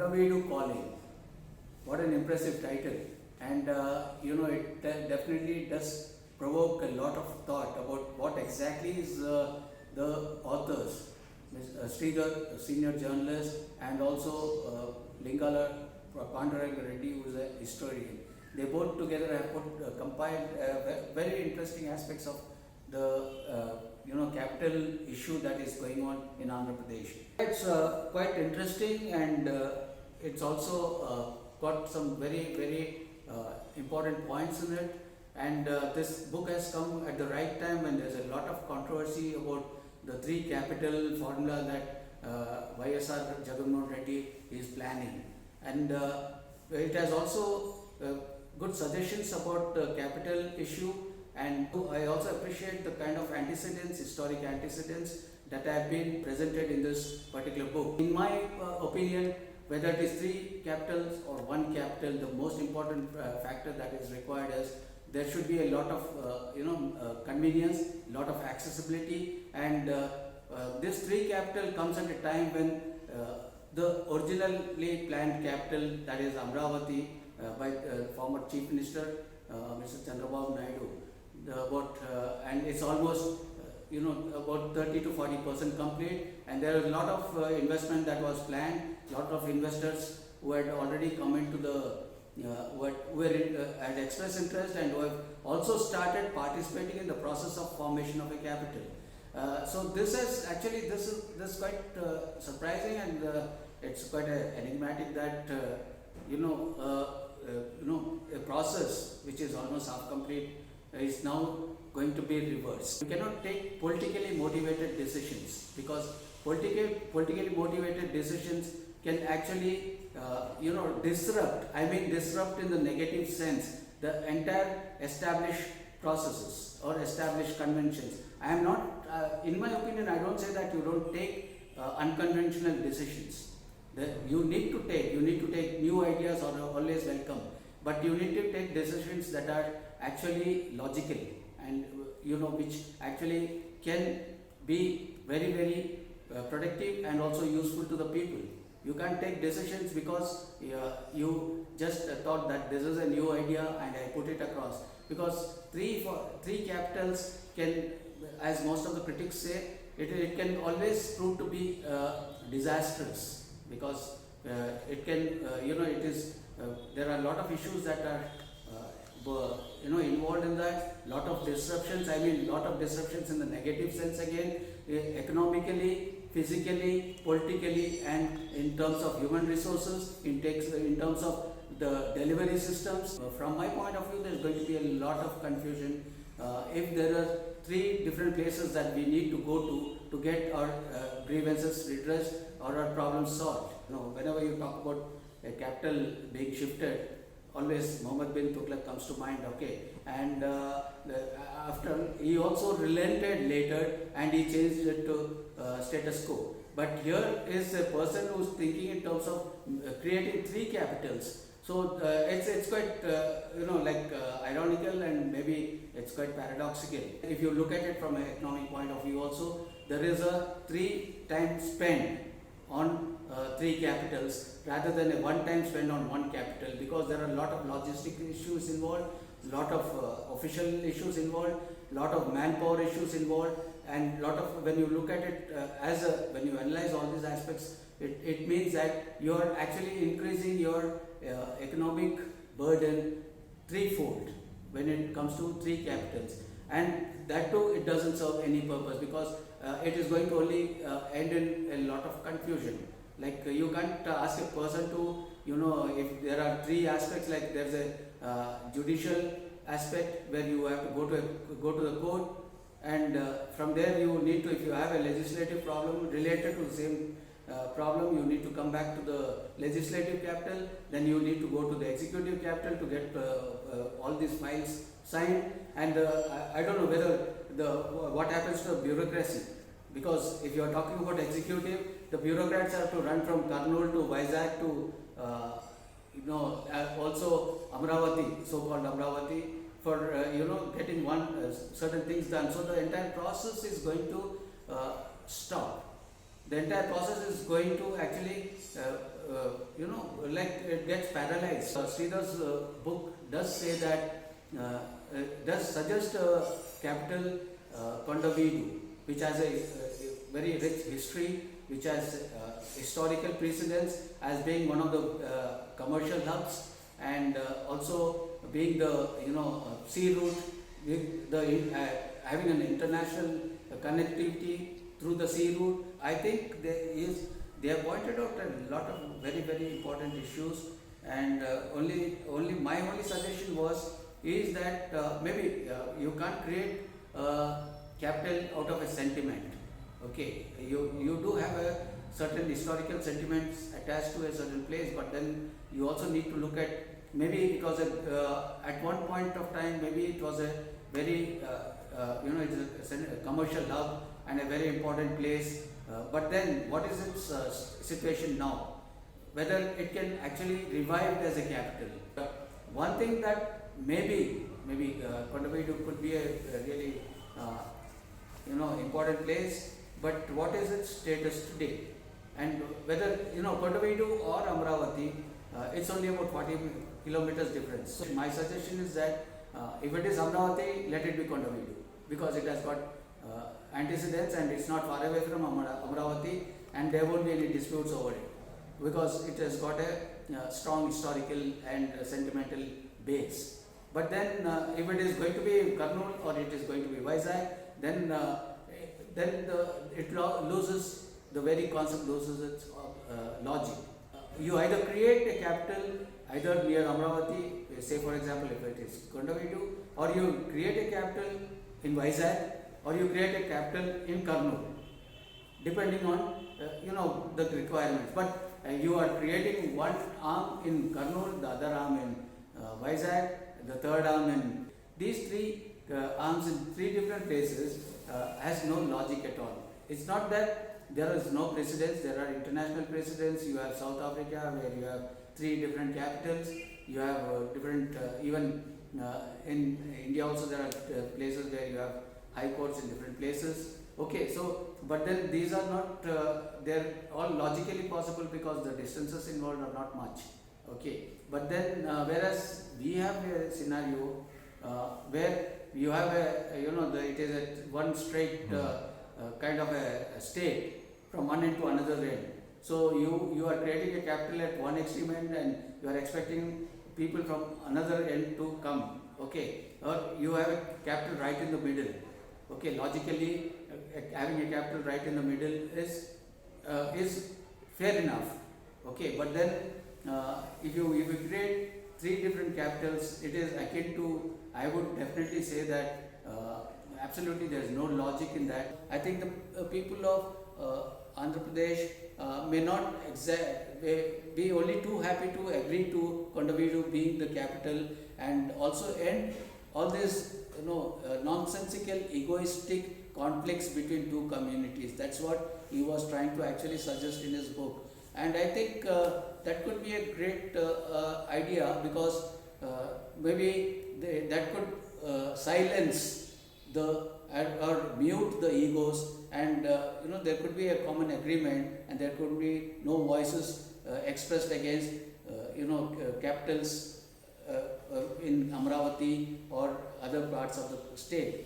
Amraveedu Calling. What an impressive title. And it definitely does provoke a lot of thought about what exactly is the authors, Sridhar, a senior journalist, and also Lingala Panduranga Reddy, who is a historian. They both together have compiled very interesting aspects of the capital issue that is going on in Andhra Pradesh. It's quite interesting, and it's also got some very important points in it. And this book has come at the right time when there's a lot of controversy about the three capital formula that YSR Jagannath Reddy is planning. And it has also good suggestions about the capital issue. And I also appreciate the kind of antecedents, historic antecedents that have been presented in this particular book. In my opinion, whether it is three capitals or one capital, the most important factor that is required is there should be a lot of convenience, a lot of accessibility, and this three capital comes at a time when the originally planned capital, that is Amravati, by former Chief Minister Mr. Chandrababu Naidu, and it's almost about 30 to 40% complete, and there is a lot of investment that was planned, lot of investors who had already come into the had expressed interest and who have also started participating in the process of formation of a capital. So this is quite surprising, and it's quite enigmatic that a process which is almost half complete is now going to be reversed. You cannot take politically motivated decisions, because politically motivated decisions can actually disrupt in the negative sense the entire established processes or established conventions. I am not, in my opinion, I don't say that you don't take unconventional decisions. You need to take new ideas are always welcome, but you need to take decisions that are actually logical and which actually can be very productive and also useful to the people. You can't take decisions because you just thought that this is a new idea and I put it across. Because three capitals can, as most of the critics say, it can always prove to be disastrous, because it can, there are a lot of issues that are involved in that, lot of disruptions. I mean, lot of disruptions in the negative sense again, economically, physically, politically, and in terms of human resources, in terms of the delivery systems. From my point of view, there is going to be a lot of confusion if there are three different places that we need to go to get our grievances redressed or our problems solved. Whenever you talk about a capital being shifted, always Muhammad bin Tughlaq comes to mind, okay. And after, he also relented later and he changed it to status quo. But here is a person who's thinking in terms of creating three capitals. So it's quite ironical, and maybe it's quite paradoxical. If you look at it from an economic point of view also, there is a 3 time spend on three capitals rather than a one-time spend on one capital, because there are a lot of logistic issues involved, lot of official issues involved, lot of manpower issues involved, and lot of, when you look at it when you analyze all these aspects, it means that you are actually increasing your economic burden threefold when it comes to three capitals, and that too, it doesn't serve any purpose, because it is going to only end in a lot of confusion. Like you can't ask a person to, if there are three aspects, like there's a judicial aspect where you have to go to the court, and from there you need to, if you have a legislative problem related to the same problem, you need to come back to the legislative capital, then you need to go to the executive capital to get all these files signed, and I don't know whether what happens to the bureaucracy, because if you are talking about executive, the bureaucrats have to run from Kurnool to Vizag to also Amravati, so-called Amravati, for getting certain things done. So the entire process is going to stop. the entire process is going to actually, like it gets paralyzed. Sridhar's book does say that, does suggest a capital, Kondaveedu, which has a very rich history, which has historical precedence as being one of the commercial hubs, and also being the sea route, with the having an international connectivity through the sea route. I think they have pointed out a lot of very very important issues, and my only suggestion is that maybe you can't create a capital out of a sentiment. Okay, you do have a certain historical sentiments attached to a certain place, but then you also need to look at, maybe it was at one point of time, maybe it was a very it's a commercial hub and a very important place, but then what is its situation now, whether it can actually revive as a capital. One thing that maybe Kondaveedu could be a really important place, but what is its status today, and whether Kondaveedu or Amravati, it's only about 40 kilometers difference. So my suggestion is that if it is Amravati, let it be Kondaveedu, because it has got antecedents and it's not far away from Amravati, and there won't be any disputes over it, because it has got a strong historical and sentimental base. But then if it is going to be Kurnool or it is going to be Vizag, then the very concept loses its logic. You either create a capital either near Amravati, say for example if it is Kondaveedu, or you create a capital in Vizag, or you create a capital in Kurnool, depending on the requirements. But you are creating one arm in Kurnool, the other arm in Vizag, the third arm in these three arms in three different places has no logic at all. It's not that there is no precedence. There are international precedents. You have South Africa, where you have three different capitals. You have different even in India also there are places where you have high courts in different places. Okay, so but then these are not they're all logically possible because the distances involved are not much. Okay, but then whereas we have a scenario where you have it is a one straight kind of a state from one end to another end. So you are creating a capital at one extreme end and you are expecting people from another end to come. Okay, or you have a capital right in the middle. Okay, logically having a capital right in the middle is fair enough. Okay, but then if you create three different capitals, it is akin to, I would definitely say that absolutely there is no logic in that. I think the people of Andhra Pradesh may not be only too happy to agree to Kondaveedu being the capital, and also end all this nonsensical, egoistic conflicts between two communities. That's what he was trying to actually suggest in his book. And I think that could be a great idea, because maybe that could silence or mute the egos, and there could be a common agreement, and there could be no voices expressed against capitals in Amravati or other parts of the state.